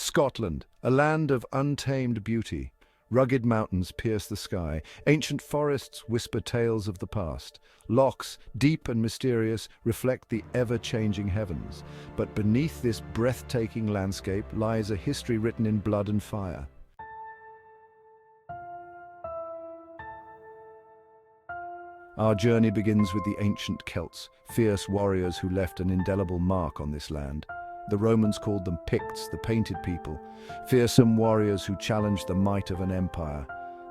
Scotland, a land of untamed beauty. Rugged mountains pierce the sky, ancient forests whisper tales of the past. Lochs, deep and mysterious, reflect the ever-changing heavens. But beneath this breathtaking landscape lies a history written in blood and fire. Our journey begins with the ancient Celts, fierce warriors who left an indelible mark on this land. The Romans called them Picts, the painted people, fearsome warriors who challenged the might of an empire.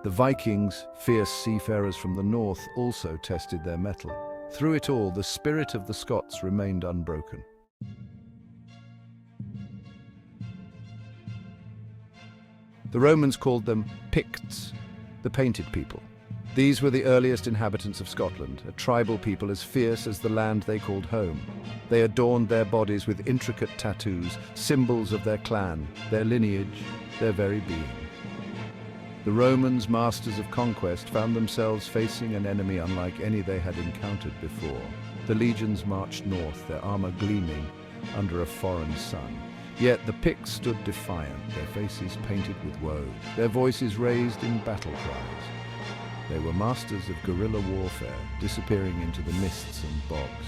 The Vikings, fierce seafarers from the north, also tested their mettle. Through it all, the spirit of the Scots remained unbroken. The Romans called them Picts, the painted people. These were the earliest inhabitants of Scotland, a tribal people as fierce as the land they called home. They adorned their bodies with intricate tattoos, symbols of their clan, their lineage, their very being. The Romans, masters of conquest, found themselves facing an enemy unlike any they had encountered before. The legions marched north, their armor gleaming under a foreign sun. Yet the Picts stood defiant, their faces painted with woe, their voices raised in battle cries. They were masters of guerrilla warfare, disappearing into the mists and bogs.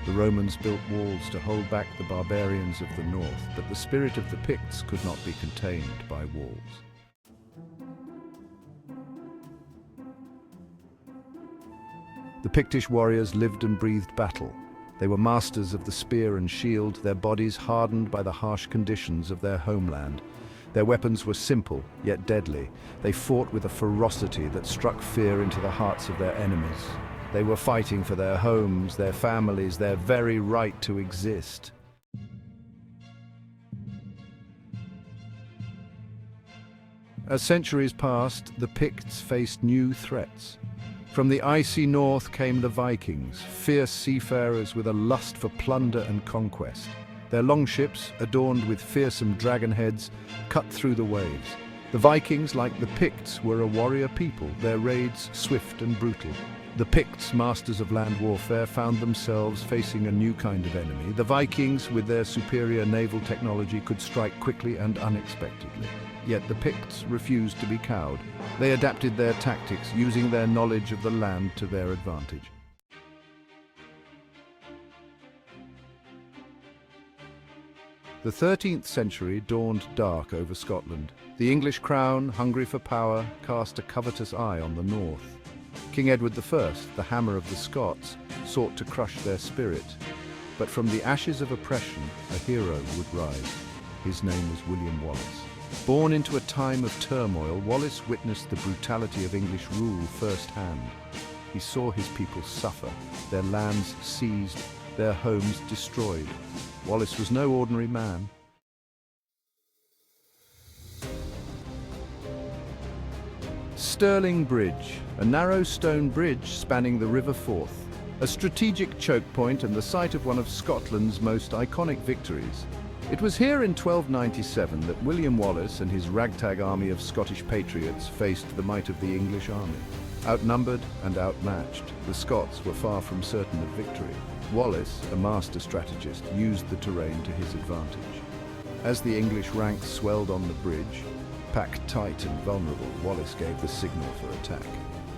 The Romans built walls to hold back the barbarians of the north, but the spirit of the Picts could not be contained by walls. The Pictish warriors lived and breathed battle. They were masters of the spear and shield, their bodies hardened by the harsh conditions of their homeland. Their weapons were simple, yet deadly. They fought with a ferocity that struck fear into the hearts of their enemies. They were fighting for their homes, their families, their very right to exist. As centuries passed, the Picts faced new threats. From the icy north came the Vikings, fierce seafarers with a lust for plunder and conquest. Their longships, adorned with fearsome dragon heads, cut through the waves. The Vikings, like the Picts, were a warrior people, their raids swift and brutal. The Picts, masters of land warfare, found themselves facing a new kind of enemy. The Vikings, with their superior naval technology, could strike quickly and unexpectedly. Yet the Picts refused to be cowed. They adapted their tactics, using their knowledge of the land to their advantage. The 13th century dawned dark over Scotland. The English crown, hungry for power, cast a covetous eye on the north. King Edward I, the hammer of the Scots, sought to crush their spirit. But from the ashes of oppression, a hero would rise. His name was William Wallace. Born into a time of turmoil, Wallace witnessed the brutality of English rule firsthand. He saw his people suffer, their lands seized, their homes destroyed. Wallace was no ordinary man. Stirling Bridge, a narrow stone bridge spanning the River Forth, a strategic choke point and the site of one of Scotland's most iconic victories. It was here in 1297 that William Wallace and his ragtag army of Scottish patriots faced the might of the English army. Outnumbered and outmatched, the Scots were far from certain of victory. Wallace, a master strategist, used the terrain to his advantage. As the English ranks swelled on the bridge, packed tight and vulnerable, Wallace gave the signal for attack.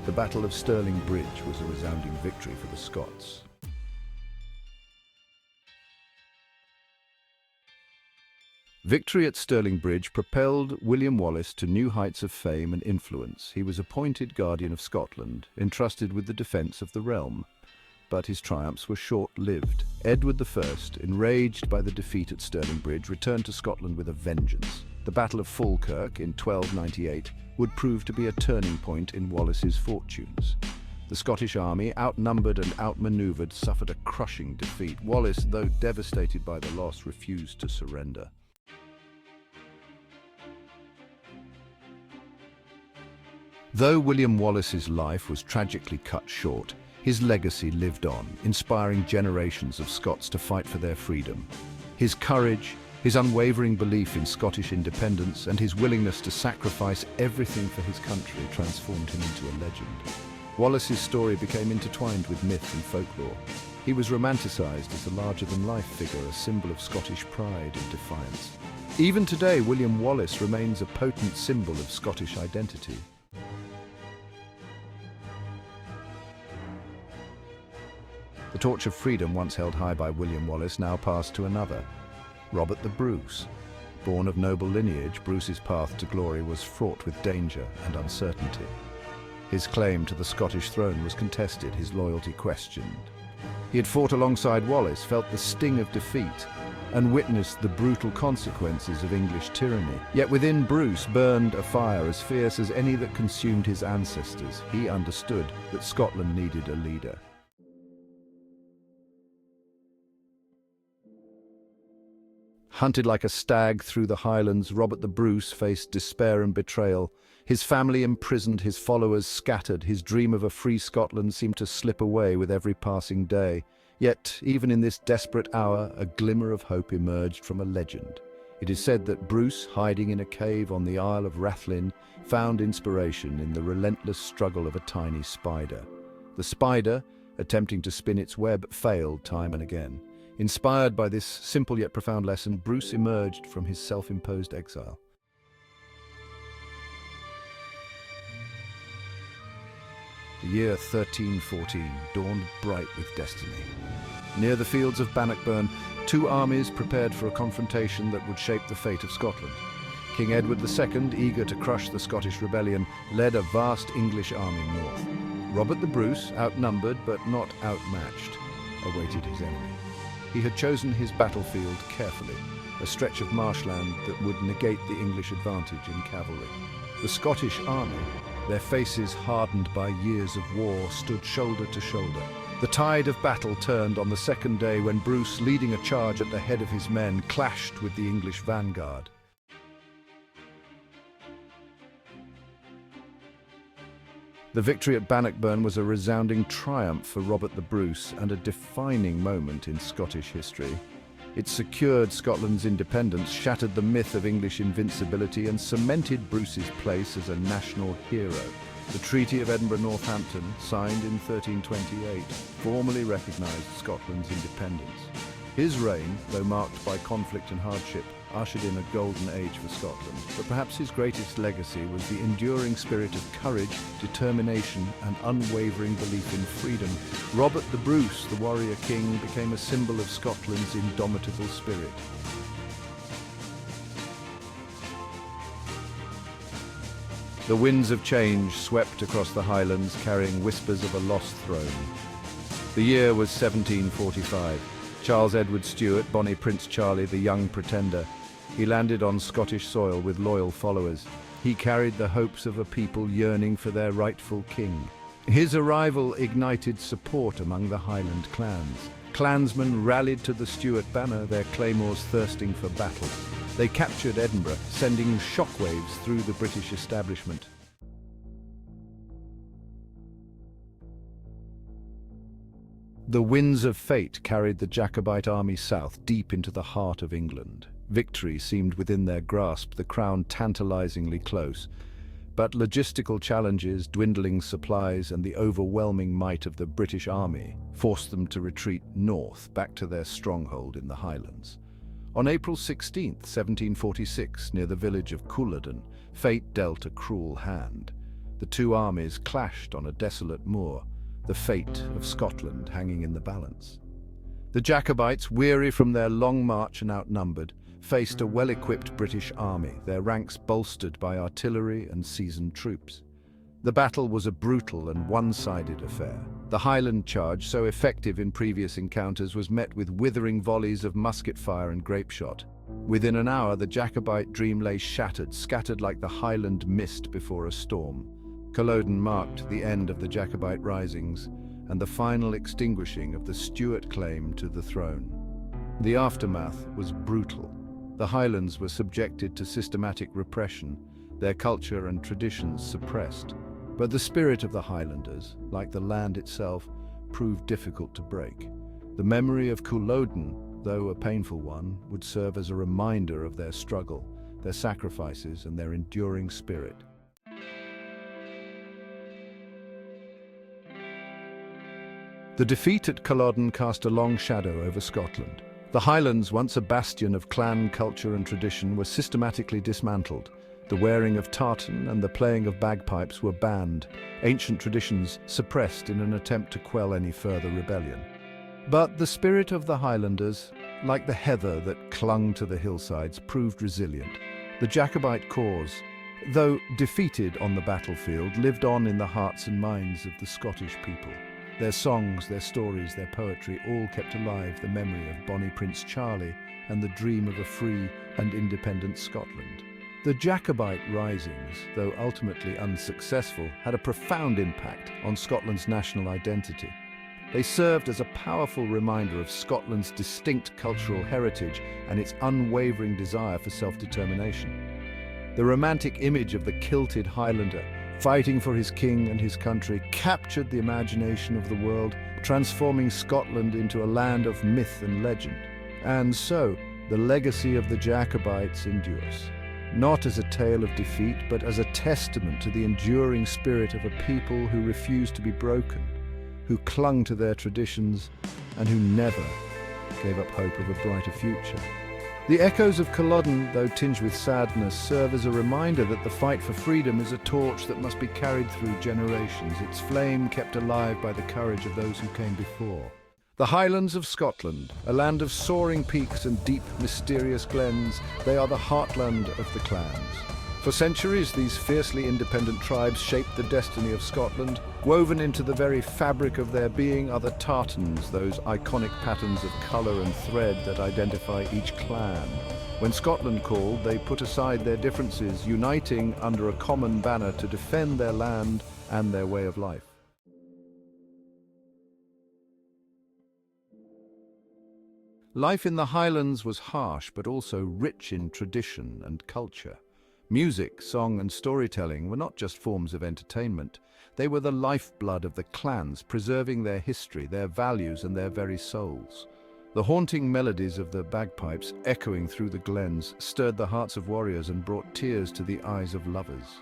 The Battle of Stirling Bridge was a resounding victory for the Scots. Victory at Stirling Bridge propelled William Wallace to new heights of fame and influence. He was appointed Guardian of Scotland, entrusted with the defence of the realm. But his triumphs were short-lived. Edward I, enraged by the defeat at Stirling Bridge, returned to Scotland with a vengeance. The Battle of Falkirk in 1298 would prove to be a turning point in Wallace's fortunes. The Scottish army, outnumbered and outmaneuvered, suffered a crushing defeat. Wallace, though devastated by the loss, refused to surrender. Though William Wallace's life was tragically cut short, his legacy lived on, inspiring generations of Scots to fight for their freedom. His courage, his unwavering belief in Scottish independence, and his willingness to sacrifice everything for his country transformed him into a legend. Wallace's story became intertwined with myth and folklore. He was romanticised as a larger-than-life figure, a symbol of Scottish pride and defiance. Even today, William Wallace remains a potent symbol of Scottish identity. The torch of freedom, once held high by William Wallace, now passed to another, Robert the Bruce. Born of noble lineage, Bruce's path to glory was fraught with danger and uncertainty. His claim to the Scottish throne was contested, his loyalty questioned. He had fought alongside Wallace, felt the sting of defeat, and witnessed the brutal consequences of English tyranny. Yet within Bruce burned a fire as fierce as any that consumed his ancestors. He understood that Scotland needed a leader. Hunted like a stag through the Highlands, Robert the Bruce faced despair and betrayal. His family imprisoned, his followers scattered, his dream of a free Scotland seemed to slip away with every passing day. Yet, even in this desperate hour, a glimmer of hope emerged from a legend. It is said that Bruce, hiding in a cave on the Isle of Rathlin, found inspiration in the relentless struggle of a tiny spider. The spider, attempting to spin its web, failed time and again. Inspired by this simple yet profound lesson, Bruce emerged from his self-imposed exile. The year 1314 dawned bright with destiny. Near the fields of Bannockburn, two armies prepared for a confrontation that would shape the fate of Scotland. King Edward II, eager to crush the Scottish rebellion, led a vast English army north. Robert the Bruce, outnumbered but not outmatched, awaited his enemy. He had chosen his battlefield carefully, a stretch of marshland that would negate the English advantage in cavalry. The Scottish army, their faces hardened by years of war, stood shoulder to shoulder. The tide of battle turned on the second day when Bruce, leading a charge at the head of his men, clashed with the English vanguard. The victory at Bannockburn was a resounding triumph for Robert the Bruce and a defining moment in Scottish history. It secured Scotland's independence, shattered the myth of English invincibility, and cemented Bruce's place as a national hero. The Treaty of Edinburgh-Northampton, signed in 1328, formally recognised Scotland's independence. His reign, though marked by conflict and hardship, ushered in a golden age for Scotland. But perhaps his greatest legacy was the enduring spirit of courage, determination, and unwavering belief in freedom. Robert the Bruce, the warrior king, became a symbol of Scotland's indomitable spirit. The winds of change swept across the Highlands, carrying whispers of a lost throne. The year was 1745. Charles Edward Stuart, Bonnie Prince Charlie, the young pretender. He landed on Scottish soil with loyal followers. He carried the hopes of a people yearning for their rightful king. His arrival ignited support among the Highland clans. Clansmen rallied to the Stuart banner, their claymores thirsting for battle. They captured Edinburgh, sending shockwaves through the British establishment. The winds of fate carried the Jacobite army south, deep into the heart of England. Victory seemed within their grasp, the crown tantalizingly close. But logistical challenges, dwindling supplies, and the overwhelming might of the British army forced them to retreat north, back to their stronghold in the Highlands. On April 16, 1746, near the village of Culloden, fate dealt a cruel hand. The two armies clashed on a desolate moor, the fate of Scotland hanging in the balance. The Jacobites, weary from their long march and outnumbered, faced a well-equipped British army, their ranks bolstered by artillery and seasoned troops. The battle was a brutal and one-sided affair. The Highland charge, so effective in previous encounters, was met with withering volleys of musket fire and grape shot. Within an hour, the Jacobite dream lay shattered, scattered like the Highland mist before a storm. Culloden marked the end of the Jacobite risings and the final extinguishing of the Stuart claim to the throne. The aftermath was brutal. The Highlands were subjected to systematic repression, their culture and traditions suppressed. But the spirit of the Highlanders, like the land itself, proved difficult to break. The memory of Culloden, though a painful one, would serve as a reminder of their struggle, their sacrifices, and their enduring spirit. The defeat at Culloden cast a long shadow over Scotland. The Highlands, once a bastion of clan culture and tradition, were systematically dismantled. The wearing of tartan and the playing of bagpipes were banned, ancient traditions suppressed in an attempt to quell any further rebellion. But the spirit of the Highlanders, like the heather that clung to the hillsides, proved resilient. The Jacobite cause, though defeated on the battlefield, lived on in the hearts and minds of the Scottish people. Their songs, their stories, their poetry all kept alive the memory of bonnie Prince Charlie and the dream of a free and independent Scotland. The Jacobite risings, though ultimately unsuccessful, had a profound impact on Scotland's national identity. They served as a powerful reminder of Scotland's distinct cultural heritage and its unwavering desire for self-determination. The romantic image of the kilted Highlander, fighting for his king and his country, captured the imagination of the world, transforming Scotland into a land of myth and legend. And so, the legacy of the Jacobites endures, not as a tale of defeat, but as a testament to the enduring spirit of a people who refused to be broken, who clung to their traditions, and who never gave up hope of a brighter future. The echoes of Culloden, though tinged with sadness, serve as a reminder that the fight for freedom is a torch that must be carried through generations, its flame kept alive by the courage of those who came before. The Highlands of Scotland, a land of soaring peaks and deep, mysterious glens, they are the heartland of the clans. For centuries, these fiercely independent tribes shaped the destiny of Scotland. Woven into the very fabric of their being are the tartans, those iconic patterns of colour and thread that identify each clan. When Scotland called, they put aside their differences, uniting under a common banner to defend their land and their way of life. Life in the Highlands was harsh, but also rich in tradition and culture. Music, song, and storytelling were not just forms of entertainment. They were the lifeblood of the clans, preserving their history, their values, and their very souls. The haunting melodies of the bagpipes, echoing through the glens, stirred the hearts of warriors and brought tears to the eyes of lovers.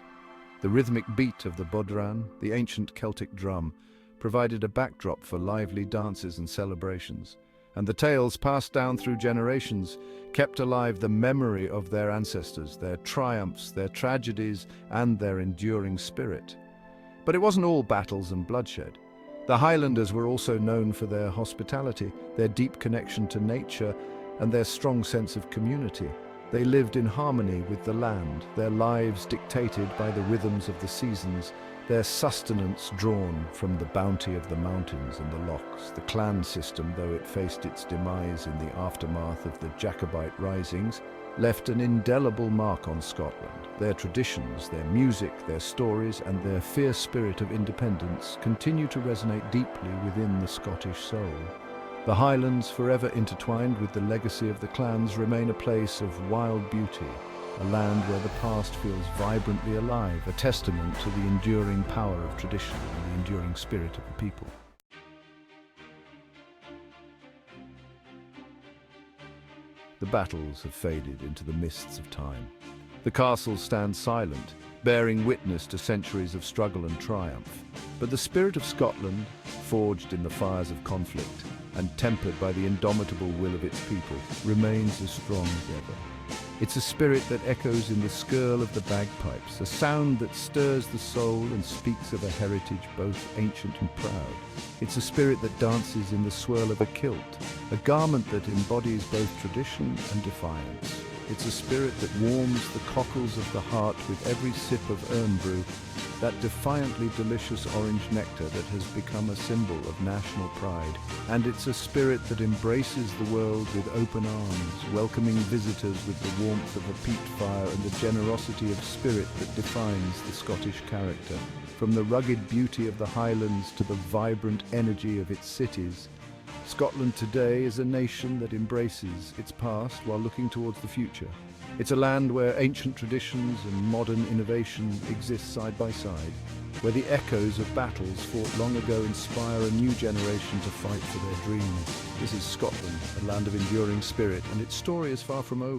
The rhythmic beat of the bodhran, the ancient Celtic drum, provided a backdrop for lively dances and celebrations. And the tales passed down through generations kept alive the memory of their ancestors, their triumphs, their tragedies, and their enduring spirit. But it wasn't all battles and bloodshed. The Highlanders were also known for their hospitality, their deep connection to nature, and their strong sense of community. They lived in harmony with the land, their lives dictated by the rhythms of the seasons, their sustenance drawn from the bounty of the mountains and the lochs. The clan system, though it faced its demise in the aftermath of the Jacobite risings, left an indelible mark on Scotland. Their traditions, their music, their stories, and their fierce spirit of independence continue to resonate deeply within the Scottish soul. The Highlands, forever intertwined with the legacy of the clans, remain a place of wild beauty, a land where the past feels vibrantly alive, a testament to the enduring power of tradition and the enduring spirit of the people. The battles have faded into the mists of time. The castles stand silent, bearing witness to centuries of struggle and triumph. But the spirit of Scotland, forged in the fires of conflict and tempered by the indomitable will of its people, remains as strong as ever. It's a spirit that echoes in the skirl of the bagpipes, a sound that stirs the soul and speaks of a heritage both ancient and proud. It's a spirit that dances in the swirl of a kilt, a garment that embodies both tradition and defiance. It's a spirit that warms the cockles of the heart with every sip of Irn-Bru, that defiantly delicious orange nectar that has become a symbol of national pride. And it's a spirit that embraces the world with open arms, welcoming visitors with the warmth of a peat fire and the generosity of spirit that defines the Scottish character. From the rugged beauty of the Highlands to the vibrant energy of its cities, Scotland today is a nation that embraces its past while looking towards the future. It's a land where ancient traditions and modern innovation exist side by side, where the echoes of battles fought long ago inspire a new generation to fight for their dreams. This is Scotland, a land of enduring spirit, and its story is far from over.